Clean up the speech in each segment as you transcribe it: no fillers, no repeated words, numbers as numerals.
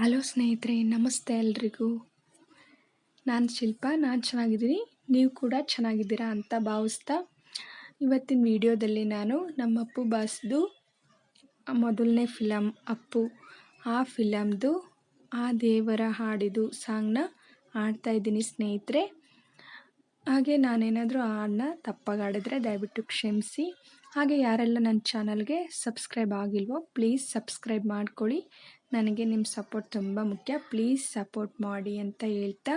Hello ಸ್ನೇಹಿತರೆ, ನಮಸ್ತೆ ಎಲ್ರಿಗೂ. ನಾನು ಶಿಲ್ಪಾ. ನಾನು ಚೆನ್ನಾಗಿದ್ದೀನಿ, ನೀವು ಕೂಡ ಚೆನ್ನಾಗಿದ್ದೀರಾ ಅಂತ ಭಾವಿಸ್ತಾ, ಇವತ್ತಿನ ವಿಡಿಯೋದಲ್ಲಿ ನಾನು ನಮ್ಮ ಅಪ್ಪು ಬಾಸ್ದು ಮೊದಲನೇ ಫಿಲಮ್ ಅಪ್ಪು, ಆ ಫಿಲಮ್ದು ಆ ದೇವರ ಹಾಡಿದು ಸಾಂಗ್ನ ಹಾಡ್ತಾಯಿದ್ದೀನಿ ಸ್ನೇಹಿತರೆ. ಹಾಗೆ ನಾನೇನಾದರೂ ಹಾಡನ್ನ ತಪ್ಪಾಗಿ ಹಾಡಿದ್ರೆ ದಯವಿಟ್ಟು ಕ್ಷಮಿಸಿ. ಹಾಗೆ ಯಾರೆಲ್ಲ ನನ್ನ ಚಾನಲ್ಗೆ ಸಬ್ಸ್ಕ್ರೈಬ್ ಆಗಿಲ್ವೋ ಪ್ಲೀಸ್ ಸಬ್ಸ್ಕ್ರೈಬ್ ಮಾಡ್ಕೊಳ್ಳಿ. ನನಗೆ ನಿಮ್ಮ ಸಪೋರ್ಟ್ ತುಂಬ ಮುಖ್ಯ, ಪ್ಲೀಸ್ ಸಪೋರ್ಟ್ ಮಾಡಿ ಅಂತ ಹೇಳ್ತಾ,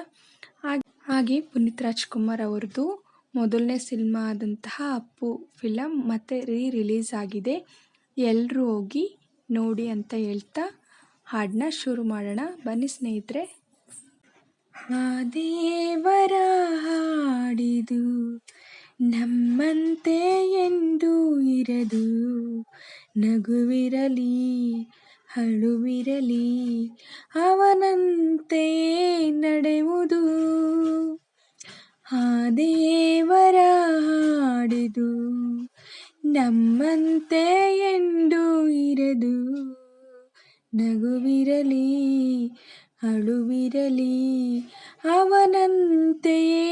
ಹಾಗೆ ಪುನೀತ್ ರಾಜ್ಕುಮಾರ್ ಅವ್ರದ್ದು ಮೊದಲನೇ ಸಿನಿಮಾ ಆದಂತಹ ಅಪ್ಪು ಫಿಲಮ್ ಮತ್ತೆ ರಿಲೀಸ್ ಆಗಿದೆ, ಎಲ್ಲರೂ ಹೋಗಿ ನೋಡಿ ಅಂತ ಹೇಳ್ತಾ ಹಾಡನ್ನ ಶುರು ಮಾಡೋಣ ಬನ್ನಿ ಸ್ನೇಹಿತರೆ. ಆ ದೇವರ ಹಾಡಿದು ನಮ್ಮಂತೆ ಎಂದು ಇರದು, ನಗುವಿರಲಿ ಅಳುವಿರಲಿ ಅವನಂತೆಯೇ ನಡೆಯುವುದು. ಆ ದೇವರ ಹಾಡಿದು ನಮ್ಮಂತೆ ಎಂದು ಇರದು, ನಗುವಿರಲಿ ಅಳುವಿರಲಿ ಅವನಂತೆಯೇ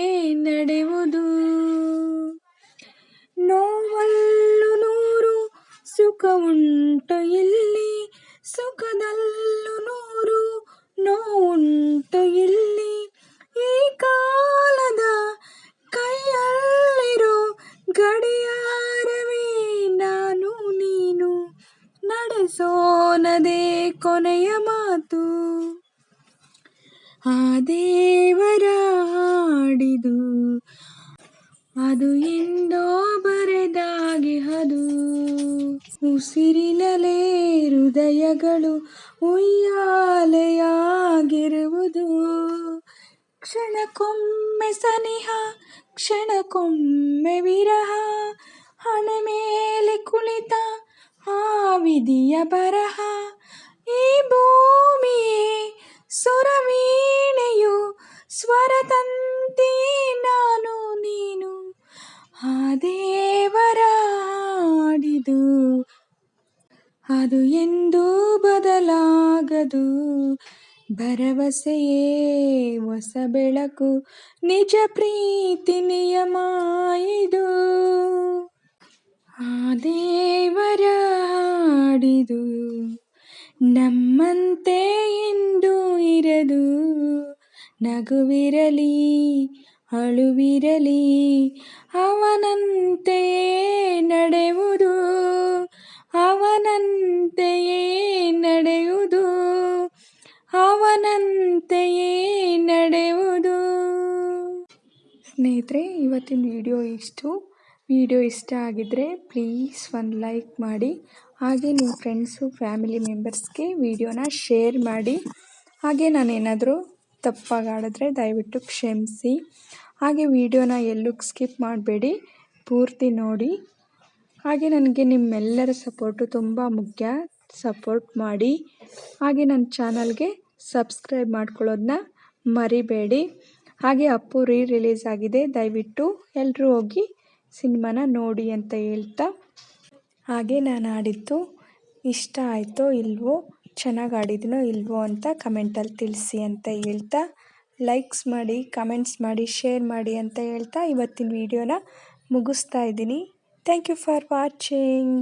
ನಡೆಯುವುದು. ನೋವಲ್ಲೂ ನೂರು ಸುಖ ಉಂಟು ಇಲ್ಲಿ, ಸುಖದಲ್ಲೂ ನೂರು ನೋವುಂಟು ಇಲ್ಲಿ. ಈ ಕಾಲದ ಕೈಯಲ್ಲಿರೋ ಗಡಿಯಾರವೇ ನಾನು ನೀನು, ನಡೆಸೋನದೇ ಕೊನೆಯ ಮಾತು. ಆ ದೇವರ ಹಾಡಿದು ಅದು ಎಂದೋ ಬರೆದಾಗೆ ಅದು, ಉಸಿರಿನಲೇ ಹೃದಯಗಳು ಉಯ್ಯಾಲೆಯಾಗಿರುವುದು. ಕ್ಷಣಕ್ಕೊಮ್ಮೆ ಸನಿಹ ಕ್ಷಣಕ್ಕೊಮ್ಮೆ ವಿರಹ, ಹಣೆ ಮೇಲೆ ಕುಳಿತ ಆ ವಿಧಿಯ ಬರಹ. ಈ ಭೂಮಿಯೇ ಸುರವೀಣೆಯು ಸ್ವರತಂತಿಯೇ ನಾನು ನೀನು, ಆ ದೇವರ ಹಾಡಿದು ಅದು ಎಂದೂ ಬದಲಾಗದು. ಭರವಸೆಯೇ ಹೊಸ ಬೆಳಕು, ನಿಜ ಪ್ರೀತಿ ನಿಯಮ ಇದು. ಆ ದೇವರ ಹಾಡಿದು ನಮ್ಮಂತೆ ಎಂದು ಇರದು, ನಗುವಿರಲಿ ಅಳುವಿರಲಿ ಅವನಂತೆಯೇ ನಡೆಯುವುದು. ಅವನಂತೆಯೇ ನಡೆಯುವುದು, ಅವನಂತೆಯೇ ನಡೆಯುವುದು. ಸ್ನೇಹಿತರೆ, ಇವತ್ತಿನ ವಿಡಿಯೋ ಇಷ್ಟ ಆಗಿದ್ದರೆ ಪ್ಲೀಸ್ ಒಂದು ಲೈಕ್ ಮಾಡಿ. ಹಾಗೆ ನಿಮ್ಮ ಫ್ರೆಂಡ್ಸು ಫ್ಯಾಮಿಲಿ ಮೆಂಬರ್ಸ್ಗೆ ವಿಡಿಯೋನ ಶೇರ್ ಮಾಡಿ. ಹಾಗೆ ನಾನೇನಾದರೂ ತಪ್ಪಾಗಿ ಹಾಡಿದ್ರೆ ದಯವಿಟ್ಟು ಕ್ಷಮಿಸಿ. ಹಾಗೆ ವಿಡಿಯೋನ ಎಲ್ಲೂ ಸ್ಕಿಪ್ ಮಾಡಬೇಡಿ, ಪೂರ್ತಿ ನೋಡಿ. ಹಾಗೆ ನನಗೆ ನಿಮ್ಮೆಲ್ಲರ ಸಪೋರ್ಟು ತುಂಬ ಮುಖ್ಯ, ಸಪೋರ್ಟ್ ಮಾಡಿ. ಹಾಗೆ ನನ್ನ ಚಾನಲ್ಗೆ ಸಬ್ಸ್ಕ್ರೈಬ್ ಮಾಡ್ಕೊಳ್ಳೋದನ್ನ ಮರಿಬೇಡಿ. ಹಾಗೆ ಅಪ್ಪು ರಿಲೀಸ್ ಆಗಿದೆ, ದಯವಿಟ್ಟು ಎಲ್ಲರೂ ಹೋಗಿ ಸಿನಿಮಾನ ನೋಡಿ ಅಂತ ಹೇಳ್ತಾ, ಹಾಗೆ ನಾನು ಆಡಿದ್ದು ಇಷ್ಟ ಆಯಿತೋ ಇಲ್ವೋ, ಚೆನ್ನಾಗಿ ಆಡಿದ್ದೀನೋ ಇಲ್ವೋ ಅಂತ ಕಮೆಂಟಲ್ಲಿ ತಿಳಿಸಿ ಅಂತ ಹೇಳ್ತಾ, ಲೈಕ್ಸ್ ಮಾಡಿ, ಕಮೆಂಟ್ಸ್ ಮಾಡಿ, ಶೇರ್ ಮಾಡಿ ಅಂತ ಹೇಳ್ತಾ ಇವತ್ತಿನ ವಿಡಿಯೋನ ಮುಗಿಸ್ತಾ ಇದ್ದೀನಿ. Thank you for watching.